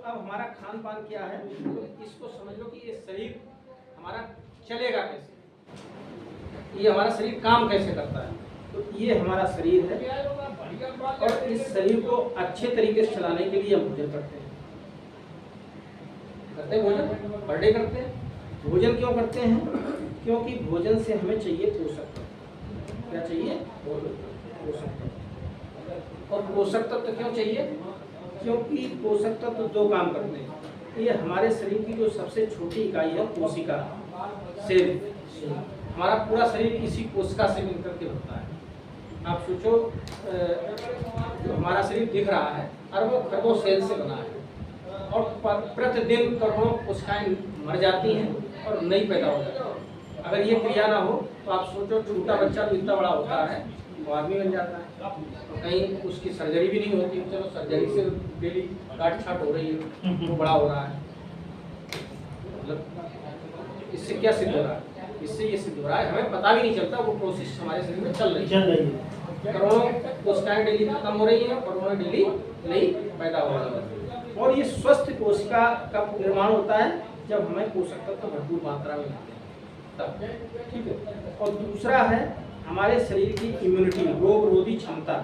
अब हमारा खान पान क्या है, तो इसको समझ लो कि ये शरीर हमारा चलेगा कैसे, ये हमारा शरीर काम कैसे करता है। तो ये हमारा शरीर है और इस शरीर को अच्छे तरीके से चलाने के लिए हम भोजन करते हैं। भोजन पर डे करते हैं। भोजन क्यों करते हैं? क्योंकि भोजन से हमें चाहिए पोषक तत्व। क्या चाहिए? पोषक तत्व। और पोषक तत्व क्यों चाहिए? क्योंकि पोषक तत्व दो काम करते हैं। ये हमारे शरीर की जो सबसे छोटी इकाई है कोशिका, सेल, हमारा पूरा शरीर इसी कोशिका से मिलकर के बनता है। आप सोचो, जो हमारा शरीर दिख रहा है अरबों खरबों सेल से बना है और प्रतिदिन करोड़ों कोशिकाएं मर जाती हैं और नई पैदा हो जाती है। अगर ये क्रिया ना हो तो आप सोचो, छोटा बच्चा तो इतना बड़ा होता है वो आदमी बन जाता है, तो कहीं उसकी सर्जरी भी नहीं होती। चलो सर्जरी से डेली काट छाट हो रही है, वो बड़ा हो रहा है। मतलब इससे क्या सिद्ध हो रहा है? इससे ये सिद्ध हो रहा है हमें पता भी नहीं चलता, वो प्रोसेस हमारे शरीर में चल रही है। करोड़ों कोशिकाएं डेली खत्म हो रही हैं, करोड़ों डेली नई पैदा हो रही है। और ये स्वस्थ कोशिका का निर्माण होता है जब हमें पोषक तत्व भरपूर मात्रा में मिलते हैं तब। ठीक है। और दूसरा है हमारे शरीर की इम्यूनिटी, रोग रोधी क्षमता,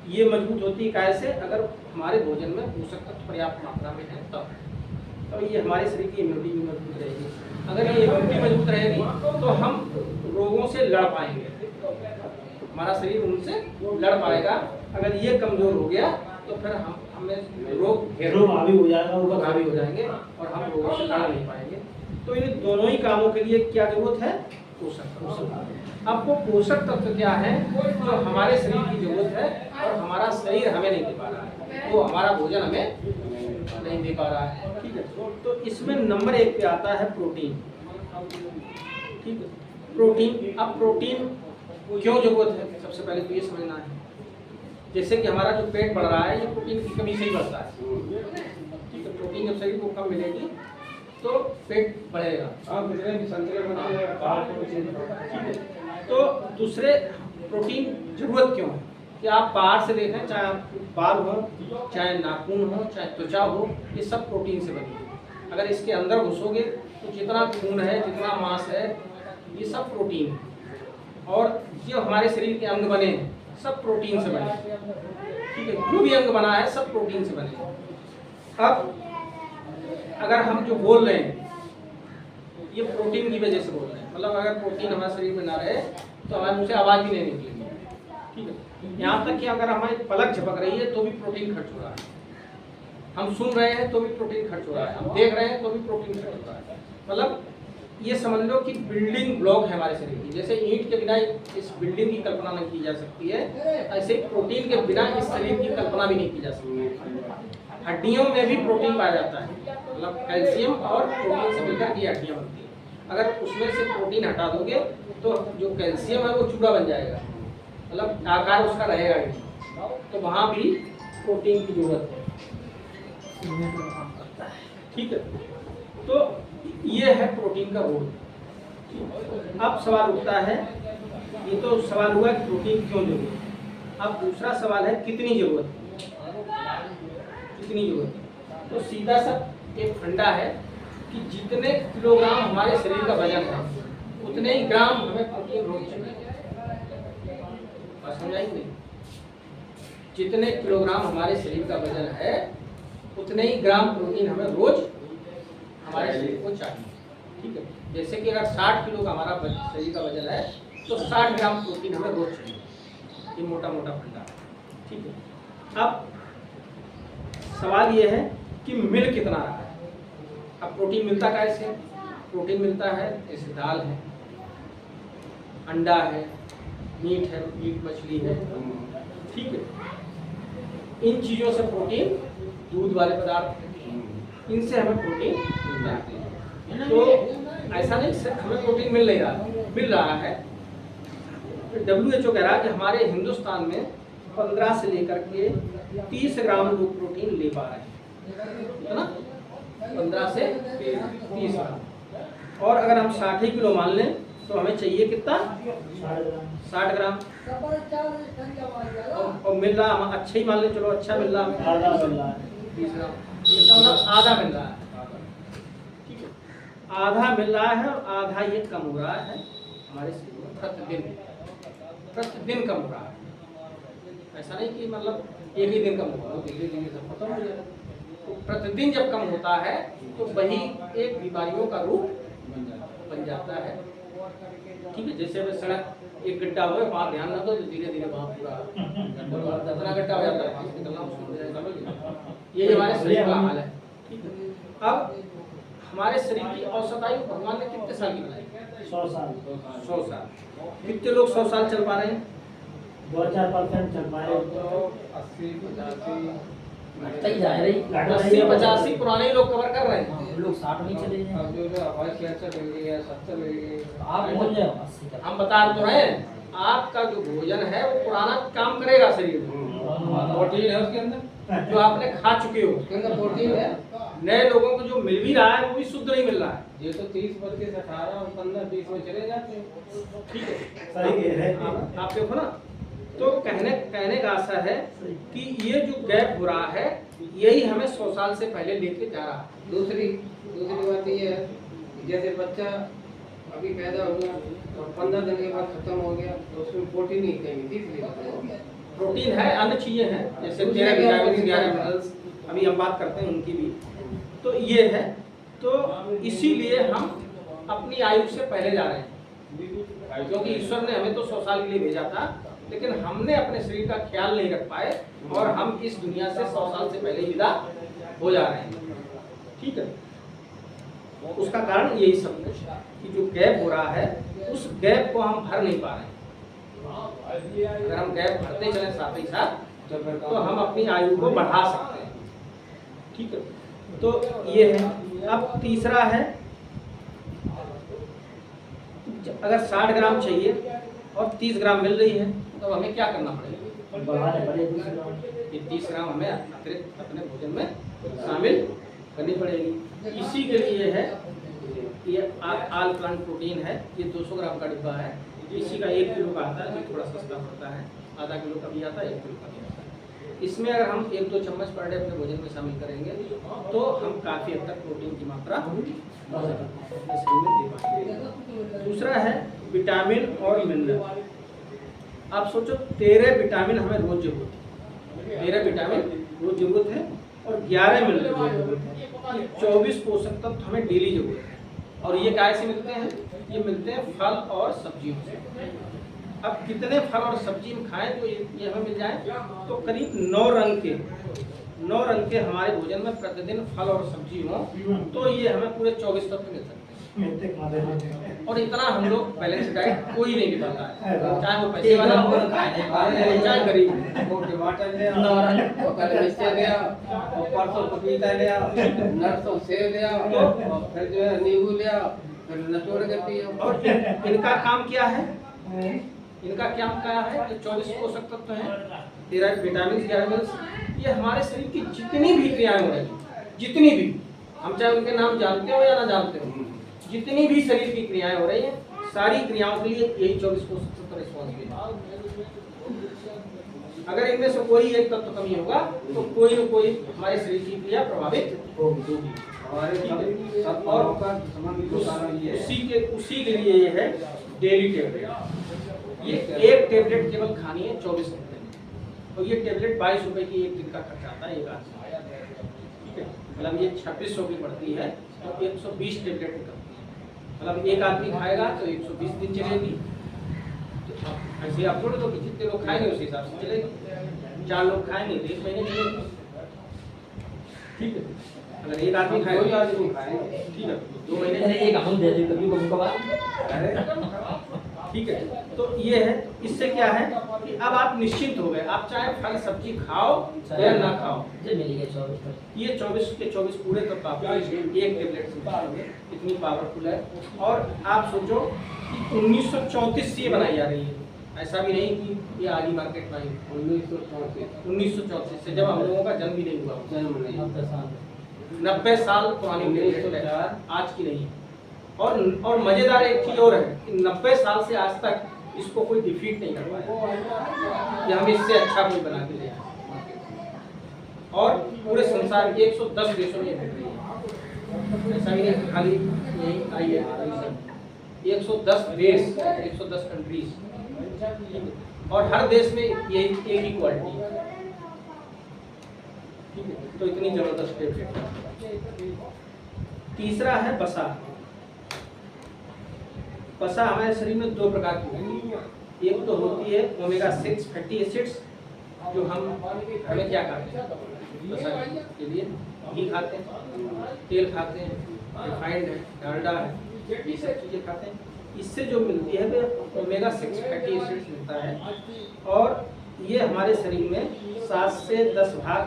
ये मजबूत होती है कैसे? अगर हमारे भोजन में पोषक तत्व पर्याप्त मात्रा में है तब तो ये हमारे शरीर की इम्यूनिटी भी मजबूत रहेगी। अगर ये इम्यूनिटी मजबूत रहेगी तो हम रोगों से लड़ पाएंगे, हमारा शरीर उनसे लड़ पाएगा। अगर ये कमजोर हो गया तो फिर हमें रोग हावी हो जाएगा, रोग हावी हो जाएंगे और हम रोगों से लड़ नहीं पाएंगे। तो इन दोनों ही कामों के लिए क्या जरूरत है? पोषक तत्व। आपको पोषक तत्व क्या है जो हमारे शरीर की जरूरत है और हमारा शरीर हमें नहीं दे पा रहा है, वो हमारा भोजन हमें नहीं दे पा रहा है। ठीक है। तो इसमें नंबर 1 पे आता है प्रोटीन। ठीक है। प्रोटीन। अब प्रोटीन क्यों जरूरत है, सबसे पहले तो ये समझना है। जैसे कि हमारा जो पेट बढ़ रहा है ये प्रोटीन की कमी से ही बढ़ता है। ठीक है। प्रोटीन जब शरीर को कम मिलेगी तो पेट बढ़ेगा। तो दूसरे प्रोटीन जरूरत क्यों है कि आप बाहर से देखें, चाहे बाल हो, चाहे नाखून हो, चाहे त्वचा हो, ये सब प्रोटीन से बनी है। अगर इसके अंदर घुसोगे तो जितना खून है, जितना मांस है, ये सब प्रोटीन है। और जो हमारे शरीर के अंग बने हैं सब प्रोटीन से बने। ठीक है। जो भी अंग बना है सब प्रोटीन से बने। अब अगर हम जो बोल रहे हैं ये प्रोटीन की वजह से बोल रहे हैं, मतलब अगर प्रोटीन हमारे शरीर में ना रहे तो हमारे मुंह से आवाज भी नहीं निकलेगी। ठीक है। यहाँ तक कि अगर हमारी पलक झपक रही है तो भी प्रोटीन खर्च हो रहा है, हम सुन रहे हैं तो भी प्रोटीन खर्च हो रहा है, हम देख रहे हैं तो भी प्रोटीन खर्च हो रहा है। मतलब ये समझ लो कि बिल्डिंग ब्लॉक है हमारे शरीर की। जैसे ईंट के बिना इस बिल्डिंग की कल्पना नहीं की जा सकती है, ऐसे प्रोटीन के बिना इस शरीर की कल्पना भी नहीं की जा सकती है। हड्डियों में भी प्रोटीन पाया जाता है, मतलब कैल्शियम और प्रोटीन से मिलकर की हड्डियां बनती हैं। अगर उसमें से प्रोटीन हटा दोगे तो जो कैल्शियम है वो चूड़ा बन जाएगा, मतलब आकार उसका रहेगा नहीं। तो वहाँ भी प्रोटीन की जरूरत है। ठीक है। तो ये है प्रोटीन का रोल। अब सवाल उठता है, ये तो सवाल हुआ कि प्रोटीन क्यों जरूरी है। अब दूसरा सवाल है कितनी जरूरत है, कितनी जरूरत है। तो सीधा सा एक फंडा है कि जितने किलोग्राम हमारे शरीर का वजन है उतने ही ग्राम हमें प्रोटीन रोज चाहिए। समझाएंगे? जितने किलोग्राम हमारे शरीर का वजन है उतने ही ग्राम प्रोटीन हमें रोज हमारे शरीर को चाहिए। ठीक है। जैसे कि अगर 60 किलो का हमारा शरीर का वजन है तो 60 ग्राम प्रोटीन हमें रोज चाहिए। ये मोटा मोटा फंडा। ठीक है। अब सवाल ये है कि मिल कितना रहा है। अब प्रोटीन मिलता कैसे? प्रोटीन मिलता है जैसे दाल है, अंडा है, मीट है, मीट मछली है। ठीक है। इन चीज़ों से प्रोटीन, दूध वाले पदार्थ, इनसे हमें प्रोटीन मिलता है। तो ऐसा नहीं सिर्फ हमें प्रोटीन मिल नहीं रहा, मिल रहा है। WHO कह रहा है कि हमारे हिंदुस्तान में 15 से लेकर के 30 ग्राम लोग प्रोटीन ले पा रहे हैं, है ना? 15 से 30 ग्राम। और अगर हम 60 किलो मान लें तो हमें चाहिए कितना? 60 ग्राम। और मिल रहा, हम अच्छा ही मान लें, चलो अच्छा मिल रहा हमें 30 ग्राम। इसका मतलब आधा मिल रहा है, ठीक है, आधा मिल रहा है और आधा ये कम हो रहा है हमारे शरीर में प्रतिदिन कम हो रहा है। ऐसा नहीं कि मतलब एक ही दिन कम होगा, धीरे धीरे सब खत्म हो जाएगा। तो प्रतिदिन जब कम होता है तो वही एक बीमारियों का रूप बन जाता है, ठीक है। जैसे मैं सड़क एक गड्ढा हो गया, वहाँ ध्यान ना दो तो धीरे धीरे वहाँ पूरा दसना गड्ढा हो जाता है, निकलना मुश्किल हो जाएगा। ये हमारे शरीर का हाल है, ठीक है। अब हमारे शरीर की औसत आयु भगवान ने कितने साल की बनाई? 100 साल। 100 साल। कितने लोग 100 साल चल पा रहे हैं? 2-4% चल पा रहे हैं। 80-85 पुराने लोग कवर कर रहे हैं, लोग 60 नहीं चले जाएं। आप पहुंच जाओ 80 तक। हम बता तो रहे हैं, आपका जो भोजन है वो पुराना काम करेगा शरीर में, प्रोटीन है उसके अंदर, जो आपने खा चुके हो उसके अंदर प्रोटीन है। नए लोगों को जो मिल भी रहा है वो भी शुद्ध नहीं मिल रहा है। ये तो 30, 32, 18, 15, 20 में चले जाते हैं, ठीक है, सही कह रहे हैं। आप देखो ना, तो कहने का आशा है कि ये जो गैप हो रहा है यही हमें 100 साल से पहले लेके जा रहा है। दूसरी बात ये है, जैसे बच्चा अभी पैदा हुआ और 15 दिन के बाद खत्म हो गया तो उसमें प्रोटीन ही कहीं तीसरी प्रोटीन है, अन्य चीजें हैं जैसे 13 विटामिन 11 मिनरल्स, अभी हम बात करते हैं उनकी भी। तो ये है, तो इसीलिए हम अपनी आयु से पहले जा रहे हैं, क्योंकि ईश्वर ने हमें तो 100 साल के लिए भेजा था, लेकिन हमने अपने शरीर का ख्याल नहीं रख पाए और हम इस दुनिया से 100 साल से पहले विदा हो जा रहे हैं, ठीक है। उसका कारण यही सब कुछ कि जो गैप हो रहा है उस गैप को हम भर नहीं पा रहे हैं। अगर हम गैप भरते चले साथ ही साथ तो हम अपनी आयु को बढ़ा सकते हैं, ठीक है। तो ये है। अब तीसरा है, अगर 60 ग्राम चाहिए और 30 ग्राम मिल रही है तो हमें क्या करना पड़ेगा? बढ़ाने पड़ेगा। ये 30 ग्राम हमें अतिरिक्त अपने भोजन में शामिल करनी पड़ेगी। इसी के लिए है ये आल प्लांट प्रोटीन है, ये 200 ग्राम का डिब्बा है, इसी का 1 किलो का आता है, जो थोड़ा सस्ता पड़ता है, आधा किलो का भी आता है, 1 किलो का भी आता है। इसमें अगर हम 1-2 चम्मच पर डे अपने भोजन में शामिल करेंगे तो हम काफ़ी हद तक प्रोटीन की मात्रा अपने शरीर में दे पाएंगे। दूसरा है विटामिन और मिनरल। आप सोचो 13 विटामिन हमें रोज जरूरत है, 13 विटामिन रोज जरूरत है और 11 मिनरल रोज जरूरत है। ये 24 पोषक तत्व हमें डेली जरूरत है। और ये काय से मिलते हैं? ये मिलते हैं फल और सब्जियों से। अब कितने फल और सब्जी हम खाएं तो ये हमें मिल जाए? तो करीब 9 रंग के हमारे भोजन में प्रतिदिन फल और सब्जी हो तो ये हमें पूरे 24 तत्व मिल सकते हैं। और इतना हम लोग बैलेंस डाइट कोई नहीं निकालता है, चाहे वो पैसे वाला हो चाहे गरीब हो। टमाटर ले आओ, कल मिर्ची ले आओ, और परसों पपीता ले आओ, नरसों सेब ले आओ, और फिर जो है नींबू ले आओ, फिर नचोड़ के पियो। और इनका काम क्या है? इनका क्या है? ये 24 पोषक तत्व हैं, 13 विटामिन 11 मिनरल्स। ये हमारे शरीर की जितनी भी क्रियाएं हो रही, जितनी भी, हम चाहे उनके नाम जानते हो या ना जानते हो, जितनी भी शरीर की क्रियाएं हो रही हैं सारी क्रियाओं के लिए यही 24 पोषक तत्व रिस्पॉन्सिबल है। अगर इनमें से कोई एक तत्व कमी होगा तो कोई न कोई हमारे शरीर की क्रिया प्रभावित होगी। और उसी के लिए ये है डेली टेबलेट। ये एक टेबलेट केवल खानी है 24 घंटे में, और ये टेबलेट 22 रुपए की एक दिन का खर्चा आता है एक आदमी, ठीक है। मतलब ये 2600 की पड़ती है तो 120 टेबलेट निकलती है। मतलब एक आदमी खाएगा तो 120 दिन चलेगी। तो ऐसे आप छोड़ दो कि जितने लोग खाएंगे उस हिसाब से चलेगी। 4 लोग खाएंगे तो 1 महीने चलेगी, ठीक है। अगर एक आदमी खाएगा तो खाएंगे, ठीक है, 2 महीने एक हम दे दें कभी कभार। ठीक है। तो ये है, इससे क्या है कि अब आप निश्चिंत हो गए, आप चाहे फल सब्जी खाओ या ना खाओ, ये 24 के 24 पूरे तत्व आपको एक टेबलेट से मिलेंगे। इतनी पावरफुल है। और आप सोचो कि 1934 से ये बनाई जा रही है, ऐसा भी नहीं कि ये आगे मार्केट में आई। 1934 से, जब हम लोगों का जन्म भी नहीं हुआ, 90 साल पुरानी टेबलेट है, आज की नहीं। और मजेदार एक चीज और है कि 90 साल से आज तक इसको कोई डिफीट नहीं कर पाया कि हम इससे अच्छा कोई बना के ले आए। और पूरे संसार के 110 देशों में मिल रही है। ऐसा भी नहीं कि खाली यही आई है, 110 देश, 110 कंट्रीज, और हर देश में यही एक ही क्वालिटी है। तो इतनी जबरदस्त टेबलेट है। तीसरा है वसा। वसा हमारे शरीर में दो प्रकार की होती है। एक तो होती है ओमेगा 6 फैटी एसिड्स, जो हमें क्या खाते हैं वसा के लिए, घी खाते हैं, तेल खाते हैं, रिफाइंड है, डालडा है, ये सब चीज़ें खाते हैं। इससे जो मिलती है वो ओमेगा 6 फैटी एसिड्स मिलता है, और ये हमारे शरीर में 7 से 10 भाग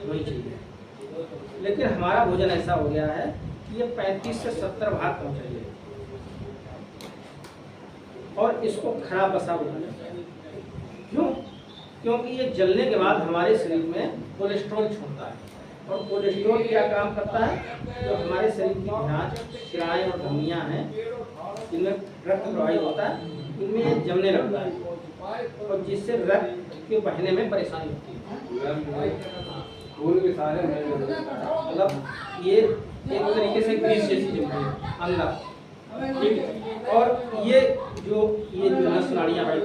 होनी चाहिए। लेकिन हमारा भोजन ऐसा हो गया है कि ये 35 से 70 भाग होना चाहिए, और इसको खराब वसा बोलते हैं। क्यों? क्योंकि ये जलने के बाद हमारे शरीर में कोलेस्ट्रॉल छोड़ता है, और कोलेस्ट्रॉल क्या काम करता है? जो हमारे शरीर की ध्यान, शिराएं और धमनियां हैं, इनमें रक्त प्रवाहित होता है, इनमें ये जमने लगता है, और जिससे रक्त के बहने में परेशानी होती है। मतलब ये एक तरीके से ग्रीस जैसी जमती है अंदर, ठीक है। और ये जो नस नाड़ियाँ है,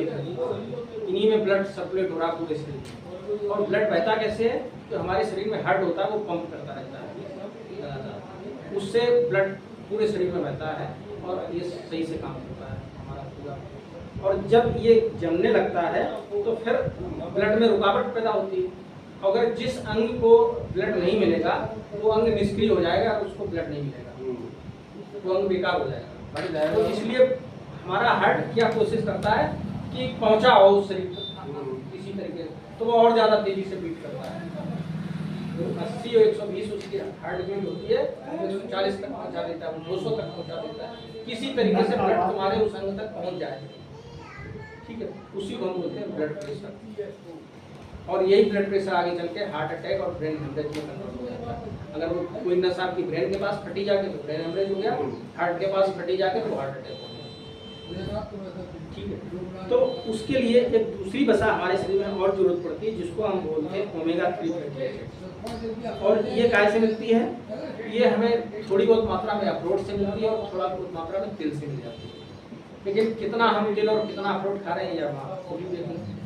इन्हीं में ब्लड सर्कुलेट हो रहा पूरे शरीर में, और ब्लड बहता कैसे है? तो हमारे शरीर में हार्ट होता है, वो पंप करता रहता है, उससे ब्लड पूरे शरीर में बहता है, और ये सही से काम करता है हमारा पूरा। और जब ये जमने लगता है तो फिर ब्लड में रुकावट पैदा होती है। अगर जिस अंग को ब्लड नहीं मिलेगा वो अंग निष्क्रिय हो जाएगा, और उसको ब्लड नहीं मिलेगा, वो अंग बेकार हो जाएगा। तो इसलिए हमारा हार्ट क्या कोशिश करता है कि पहुंचा हो उस शरीर तक किसी तरीके से, तो वो और ज़्यादा तेजी से बीट करता है। तो 80 और 120 उसकी हार्ट बीट होती है, 140 तक पहुंचा देता है, 200 तक पहुंचा देता है। किसी तरीके से ब्लड तुम्हारे उस अंग तक पहुंच जाए, ठीक है, उसी को हम बोलते हैं ब्लड प्रेशर। और यही ब्लड प्रेशर आगे चल के हार्ट अटैक और ब्रेन हेमरेज में कन्वर्ट हो जाता है। अगर वो कोई नस आपकी ब्रेन के पास फटी जाके तो ब्रेन हेमरेज हो गया, हार्ट के पास फटी जाके तो हार्ट अटैक हो गया, ठीक है। तो उसके लिए एक दूसरी वसा हमारे शरीर में और जरूरत पड़ती है, जिसको हम बोलते हैं ओमेगा 3 फैटी एसिड्स। और ये कैसे मिलती है? ये हमें थोड़ी बहुत मात्रा में अखरोट से मिलती है, और थोड़ा बहुत मात्रा में तिल से मिल जाती है। लेकिन कितना हम तिल और कितना अखरोट खा रहे हैं, या वो भी देखेंगे,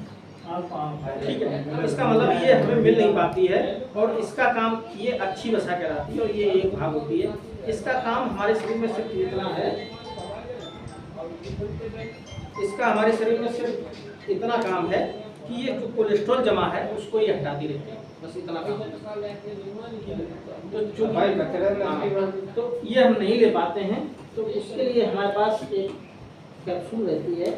ठीक है। इसका मतलब ये हमें मिल नहीं पाती है, और इसका काम, ये अच्छी वसा कहलाती है, और ये एक भाग होती है। इसका काम हमारे शरीर में सिर्फ इतना है, इसका हमारे शरीर में सिर्फ इतना काम है कि ये जो कोलेस्ट्रॉल जमा है उसको ये हटाती रहती है, बस इतना काम है। तो ये हम नहीं ले पाते हैं, तो उसके लिए हमारे पास एक कैप्सूल रहती है,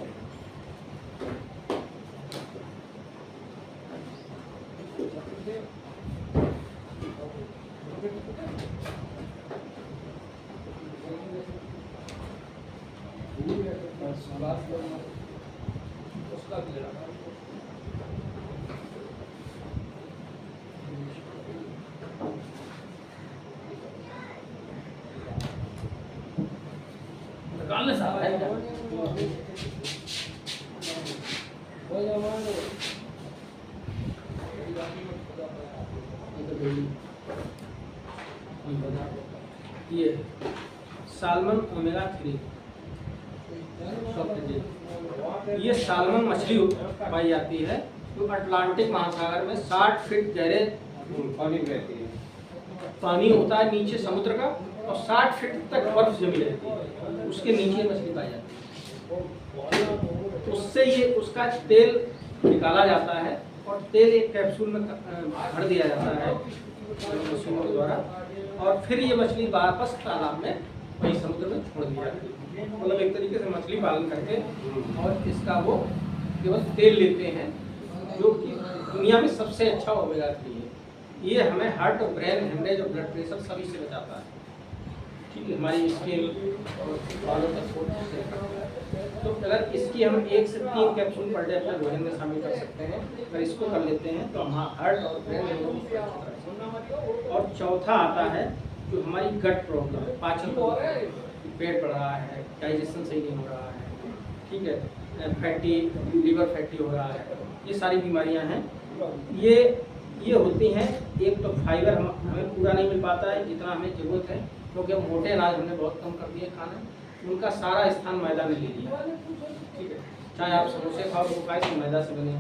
उसका भी लेना निकालने साहब है क्या? ये साल्मन ओमेगा 3, ये साल्मन मछली पाई जाती है जो अटलांटिक महासागर में 60 फीट गहरे पानी रहती है, पानी होता है नीचे समुद्र का, और 60 फीट तक बर्फ जमी रहती है, उसके नीचे मछली पाई जाती है। उससे ये उसका तेल निकाला जाता है, और तेल एक कैप्सूल में भर दिया जाता है मशीनों के द्वारा, और फिर ये मछली वापस तालाब में वही समुद्र में छोड़ दी जाती है। मतलब एक तरीके से मछली पालन करके, और इसका वो केवल तेल लेते हैं, जो कि दुनिया में सबसे अच्छा ओमेगा 3 है। ये हमें हार्ट और ब्रेन हेमरेज और ब्लड प्रेशर सभी से बचाता है, ठीक है, हमारी स्किन और बालों का छोट से। तो अगर इसकी हम 1 से 3 कैप्सूल पर डे अपने भोजन में शामिल कर सकते हैं, अगर इसको कर लेते हैं तो हम हार्ट और ब्रेन। और चौथा आता है जो हमारी गट प्रॉब्लम, पाचन, पेट बढ़ रहा है, डाइजेशन सही नहीं हो रहा है, ठीक है, फैटी लीवर फैटी हो रहा है, ये सारी बीमारियां हैं। ये होती हैं, एक तो फाइबर हमें पूरा नहीं मिल पाता है जितना हमें ज़रूरत है, क्योंकि हम मोटे अनाज हमने बहुत कम कर दिए खाना, उनका सारा स्थान मैदा ने ले लिया। ठीक है, चाहे आप समोसे खाओ वो खाए तो मैदा से बने,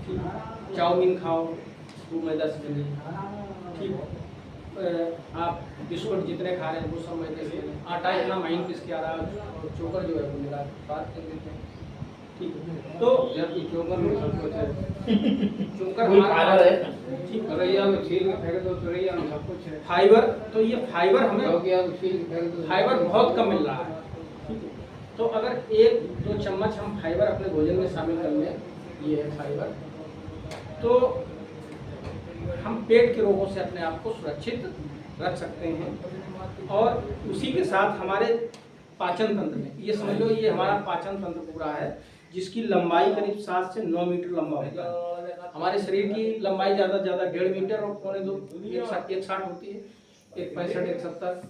ठीक है, चाउमीन खाओ वो मैदा से बने, ठीक है, आप बिस्कुट जितने खा रहे हैं वो सब मैदे से बने, आटा इतना महीन पीस के आ रहा है और चोकर जो है वो मेरा बात कर देते हैं। ठीक है, तो जबकि चोकर में सब कुछ है, चोकर कोई हमारा फाइबर है। ठीक तुरैया में छील के फेंक दो, तुरैया में सब कुछ है। फाइबर, तो ये फाइबर हमें लौकिया में छील के फेंक दो, फाइबर बहुत कम मिल रहा है। ठीक है, तो अगर 1-2 चम्मच हम फाइबर अपने भोजन में शामिल कर लें, ये है फाइबर, तो हम पेट के रोगों से अपने आप को सुरक्षित रख सकते हैं। और उसी के साथ हमारे पाचन तंत्र में, ये समझ लो ये हमारा पाचन तंत्र पूरा है, जिसकी लंबाई करीब 7 से 9 मीटर लंबा होता है। हमारे शरीर की लंबाई ज़्यादा से ज़्यादा 1.5 मीटर और 1.25 1.60 होती है, 1.65 1.70,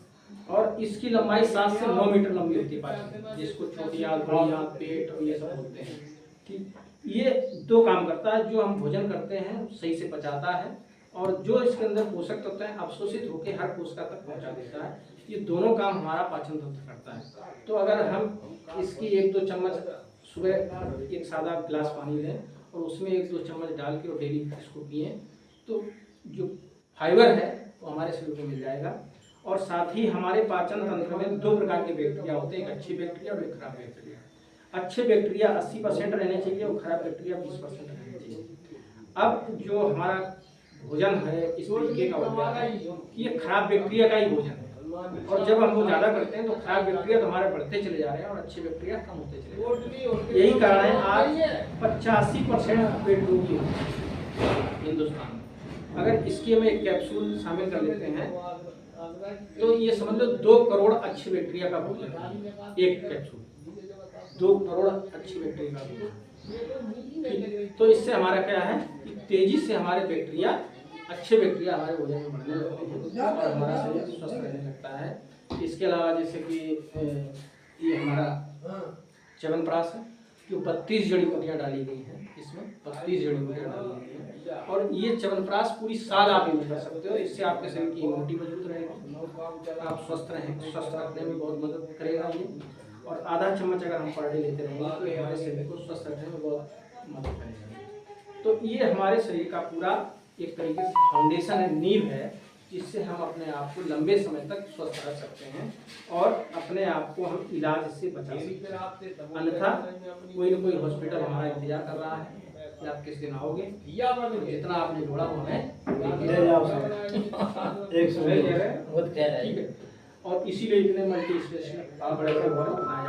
और इसकी लंबाई 7 से 9 मीटर लंबी होती है पाचन, जिसको छोटी आंत, बड़ी आंत, पेट और ये सब बोलते हैं। ठीक, ये 2 काम करता है, जो हम भोजन करते हैं सही से पचाता है, और जो इसके अंदर पोषक तत्व हैं अवशोषित होकर हर कोशिका तक पहुंचा देता है। ये दोनों काम हमारा पाचन तंत्र करता है। तो अगर हम इसकी 1-2 चम्मच सुबह एक सादा गिलास पानी लें और उसमें 1-2 चम्मच डाल के और डेली इसको पिए, तो जो फाइबर है वो हमारे शरीर में मिल जाएगा। और साथ ही हमारे पाचन तंत्र में 2 प्रकार के बैक्टीरिया होते हैं, एक अच्छी बैक्टीरिया और एक खराब बैक्टीरिया। अच्छे बैक्टीरिया 80% रहने चाहिए और खराब बैक्टीरिया 20% रहने चाहिए। अब जो हमारा भोजन है इस तरीके का हो गया है, ये खराब बैक्टीरिया का ही भोजन है, और जब हम वो ज़्यादा करते हैं तो खराब बैक्टीरिया तो हमारे बढ़ते चले जा रहे हैं और अच्छे बैक्टीरिया कम होते चले जा रहे हैं। यही कारण है आज 85% पेट रोगी होते हैं हिंदुस्तान में। अगर इसकी हम एक कैप्सूल शामिल कर लेते हैं तो ये समझ लो 2 करोड़ अच्छी बैक्टीरिया का भोजन है, एक कैप्सूल 2 करोड़ अच्छी बैक्टीरिया का भोजन। तो इससे हमारा क्या है कि तेजी से हमारे बैक्टीरिया, अच्छे बैक्टीरिया हमारे भोजन में बढ़ने लगते हैं और हमारा शरीर स्वस्थ रहने लगता है। इसके अलावा जैसे कि ये हमारा च्यवनप्राश है, जो 32 जड़ी बूटियाँ डाली गई हैं, इसमें 32 जड़ी बूटियाँ डाली गई हैं, और ये च्यवनप्राश पूरी साल आप यूज कर सकते हो। इससे आपके शरीर की इम्यूनिटी मजबूत रहेगी, आप स्वस्थ रहेंगे, स्वस्थ रखने में बहुत मदद करेगा ये। और आधा चम्मच अगर हम पर डे लेते रहेंगे तो ये हमारे शरीर को स्वस्थ रखने में बहुत मदद करेगा। तो ये हमारे शरीर का पूरा एक तरीके से फाउंडेशन है, नींव है, जिससे हम अपने आप को लंबे समय तक स्वस्थ रख सकते हैं और अपने आप को हम इलाज से बचा सकते हैं। अन्यथा कोई न कोई हॉस्पिटल हमारा इंतजार कर रहा है कि आप किस दिन आओगे, जितना आपने जोड़ा वो हमें ठीक है। और इसीलिए इतने मल्टी स्पेशलिस्ट आप बड़े बनाए